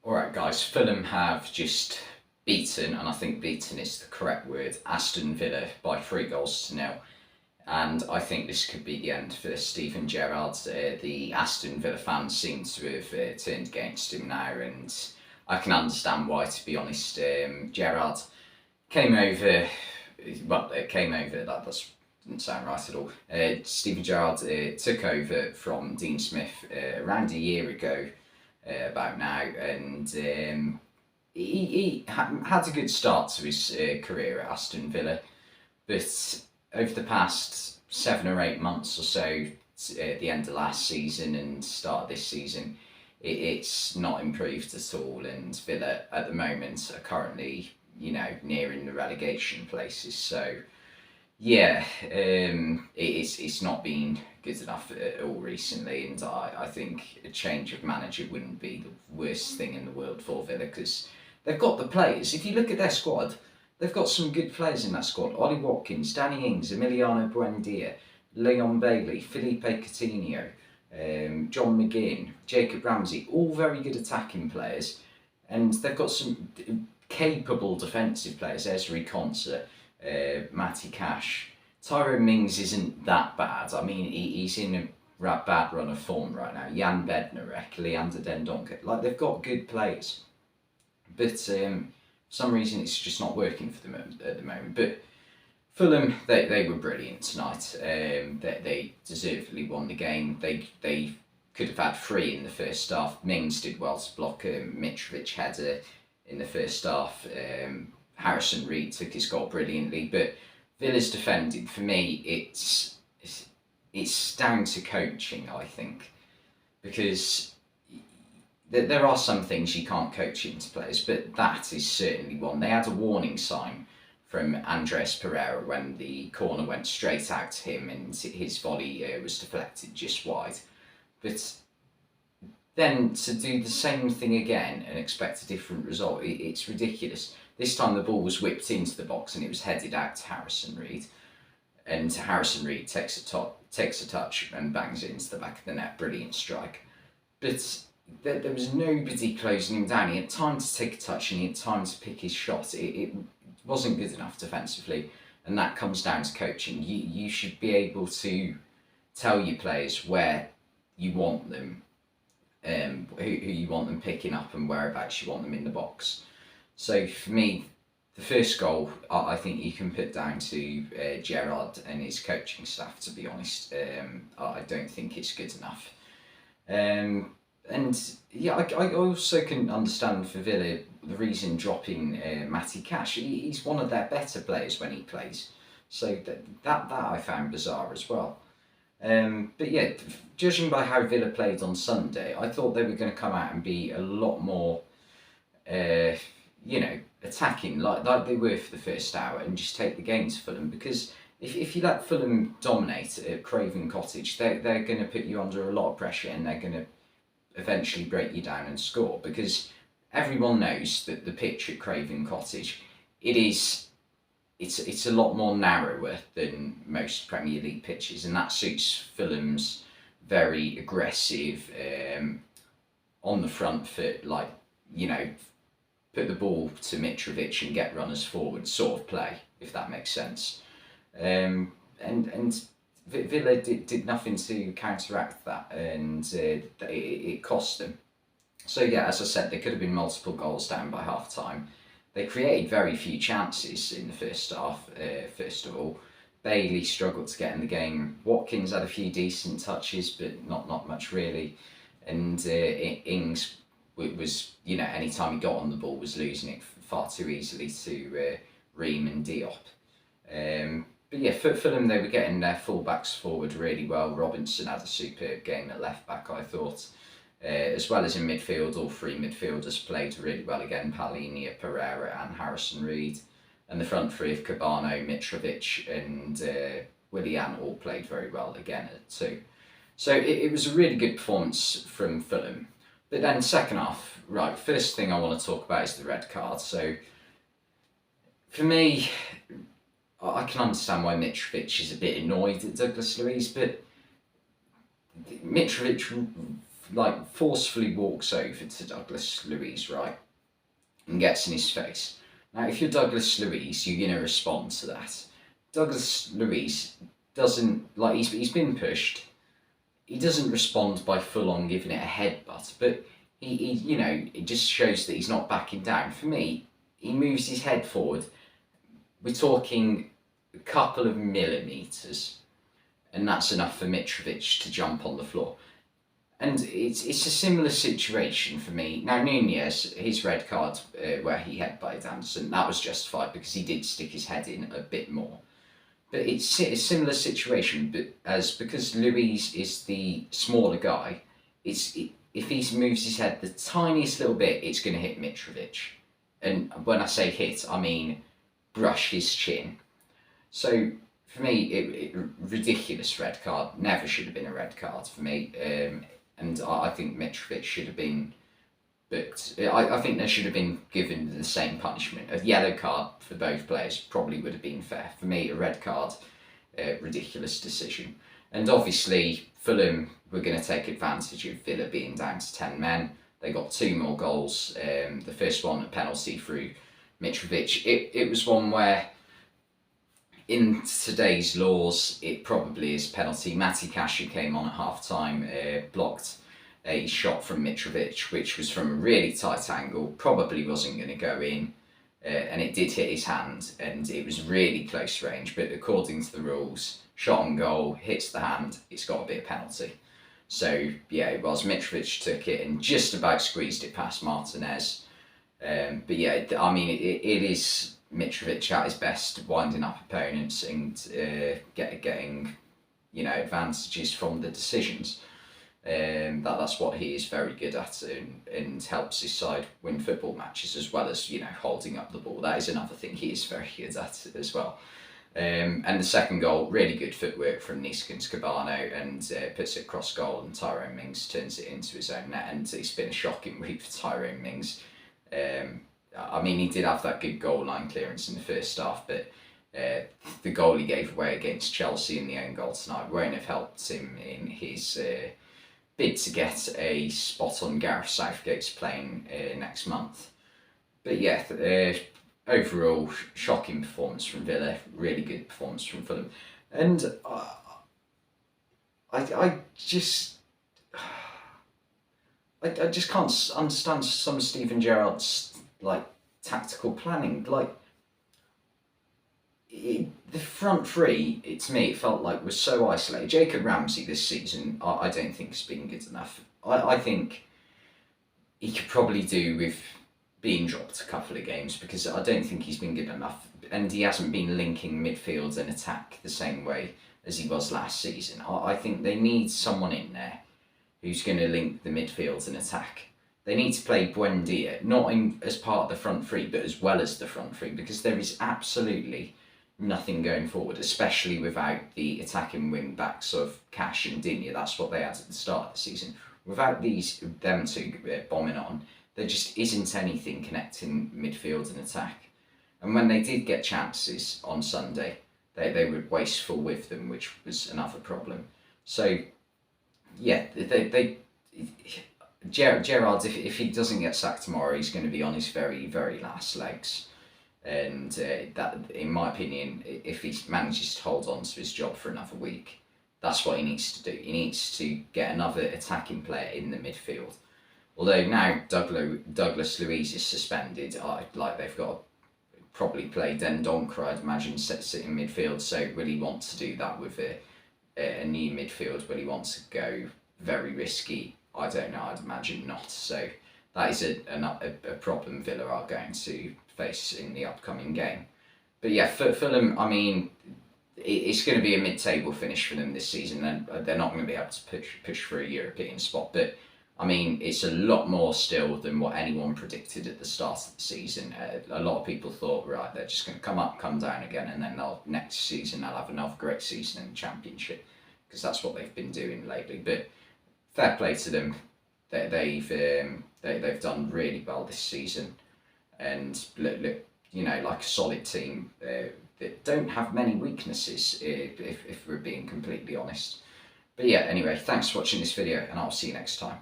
Alright guys, Fulham have just beaten, and I think beaten is the correct word, Aston Villa by 3-0. And I think this could be the end for Steven Gerrard. The Aston Villa fans seem to have turned against him now, and I can understand why, to be honest. Gerrard came over, that doesn't sound right at all. Steven Gerrard took over from Dean Smith around a year ago, about now, and he had a good start to his career at Aston Villa, but over the past 7 or 8 months or so, at the end of last season and start of this season, it's not improved at all, and Villa at the moment are currently, nearing the relegation places. So yeah, it's not been good enough at all recently, and I think a change of manager wouldn't be the worst thing in the world for Villa, because they've got the players. If you look at their squad, they've got some good players in that squad. Ollie Watkins, Danny Ings, Emiliano Buendia, Leon Bailey, Felipe Coutinho, John McGinn, Jacob Ramsey, all very good attacking players, and they've got some capable defensive players. Ezri Konsa, Matty Cash. Tyrone Mings isn't that bad. I mean, he's in a bad run of form right now. Jan Bednarek, Leander Dendoncker. They've got good players, but for some reason it's just not working for them at the moment. But Fulham, they were brilliant tonight. They deservedly won the game. They could have had 3 in the first half. Mings did well to block a Mitrovic header in the first half. Harrison Reed took his goal brilliantly, but Villa's defending, for me, it's down to coaching, I think, because there are some things you can't coach into players, but that is certainly one. They had a warning sign from Andres Pereira when the corner went straight out to him and his volley was deflected just wide. But then to do the same thing again and expect a different result, it's ridiculous. This time the ball was whipped into the box and it was headed out to Harrison Reed, and Harrison Reed takes a touch and bangs it into the back of the net. Brilliant strike. But there was nobody closing him down. He had time to take a touch and he had time to pick his shot. It wasn't good enough defensively, and that comes down to coaching. You should be able to tell your players where you want them, who you want them picking up and whereabouts you want them in the box. So for me, the first goal, I think you can put down to Gerrard and his coaching staff, to be honest. I don't think it's good enough. And yeah, I also can understand for Villa the reason dropping Matty Cash. He's one of their better players when he plays. So that I found bizarre as well. But yeah, judging by how Villa played on Sunday, I thought they were going to come out and be a lot more attacking like they were for the first hour and just take the game to Fulham, because if you let Fulham dominate at Craven Cottage, they're going to put you under a lot of pressure and they're going to eventually break you down and score, because everyone knows that the pitch at Craven Cottage, it's a lot more narrower than most Premier League pitches, and that suits Fulham's very aggressive, on the front foot, put the ball to Mitrovic and get runners forward sort of play, if that makes sense. And Villa did nothing to counteract that, and it cost them. So yeah, as I said, there could have been multiple goals down by half time. They created very few chances in the first half, first of all. Bailey struggled to get in the game. Watkins had a few decent touches, but not much really. And Ings was, any time he got on the ball, was losing it far too easily to Ream and Diop. But yeah, for Fulham, they were getting their full-backs forward really well. Robinson had a superb game at left-back, I thought. As well as in midfield, all 3 midfielders played really well again. Palhinha, Pereira and Harrison Reed. And the front 3 of Cabano, Mitrovic and Willian all played very well again at 2. So it was a really good performance from Fulham. But then second half, right, first thing I want to talk about is the red card. So for me, I can understand why Mitrovic is a bit annoyed at Douglas Luiz, but Mitrovic like forcefully walks over to Douglas Luiz, right, and gets in his face. Now, if you're Douglas Luiz, you're going to respond to that. Douglas Luiz doesn't, like, he's been pushed. He doesn't respond by full on giving it a headbutt, but he you know, it just shows that he's not backing down. For me, he moves his head forward. We're talking a couple of millimetres, and that's enough for Mitrovic to jump on the floor. And it's a similar situation for me. Now, Nunez, his red card where he headbutted Anderson, that was justified because he did stick his head in a bit more. But it's a similar situation, but because Luiz is the smaller guy, if he moves his head the tiniest little bit, it's going to hit Mitrovic. And when I say hit, I mean brush his chin. So for me, ridiculous red card. Never should have been a red card for me. And I think Mitrovic should have been booked. I think they should have been given the same punishment. A yellow card for both players probably would have been fair. For me, a red card, ridiculous decision. And obviously, Fulham were going to take advantage of Villa being down to 10 men. They got 2 more goals. The first one, a penalty through Mitrovic. It was one where, in today's laws, it probably is penalty. Matty Cash, who came on at half-time, blocked a shot from Mitrovic, which was from a really tight angle, probably wasn't going to go in, and it did hit his hand, and it was really close range, but according to the rules, shot on goal, hits the hand, it's got to be a penalty. So, yeah, it was. Mitrovic took it and just about squeezed it past Martinez. But yeah, I mean, it is Mitrovic at his best, winding up opponents and getting, you know, advantages from the decisions. That's what he is very good at, and helps his side win football matches, as well as, you know, holding up the ball. That is another thing he is very good at as well. And the second goal, really good footwork from Niskins Cabano, and puts it across goal, and Tyrone Mings turns it into his own net, and it's been a shocking week for Tyrone Mings. I mean, he did have that good goal line clearance in the first half, but the goal he gave away against Chelsea in the own goal tonight won't have helped him in his bid to get a spot on Gareth Southgate's plane next month. But yeah, overall, shocking performance from Villa, really good performance from Fulham. And I just can't understand some of Steven Gerrard's like tactical planning. Like the front three, to me, it felt like was so isolated. Jacob Ramsey this season, I don't think has been good enough. I think he could probably do with being dropped a couple of games, because I don't think he's been good enough, and he hasn't been linking midfield and attack the same way as he was last season. I think they need someone in there who's going to link the midfield and attack. They need to play Buendia, not as part of the front three, but as well as the front three, because there is absolutely nothing going forward, especially without the attacking wing backs of Cash and Digne. That's what they had at the start of the season. Without them two bombing on, there just isn't anything connecting midfield and attack. And when they did get chances on Sunday, they were wasteful with them, which was another problem. So, yeah, Gerrard, if he doesn't get sacked tomorrow, he's going to be on his very, very last legs. And that, in my opinion, if he manages to hold on to his job for another week, that's what he needs to do. He needs to get another attacking player in the midfield. Although now Douglas Luiz is suspended, like they've got to probably play Dendoncker, I'd imagine, sit in midfield. So will he want to do that with a new midfield? Will he want to go very risky? I don't know, I'd imagine not. So that is a problem Villa are going to face in the upcoming game. But yeah, Fulham, I mean, it's going to be a mid-table finish for them this season, and they're not going to be able to push for a European spot. But I mean, it's a lot more still than what anyone predicted at the start of the season. A lot of people thought, right, they're just going to come up, come down again, and then next season they'll have another great season in the Championship, because that's what they've been doing lately. But fair play to them. They've done really well this season, and look, you know, like a solid team that don't have many weaknesses, if we're being completely honest. But yeah, anyway, thanks for watching this video, and I'll see you next time.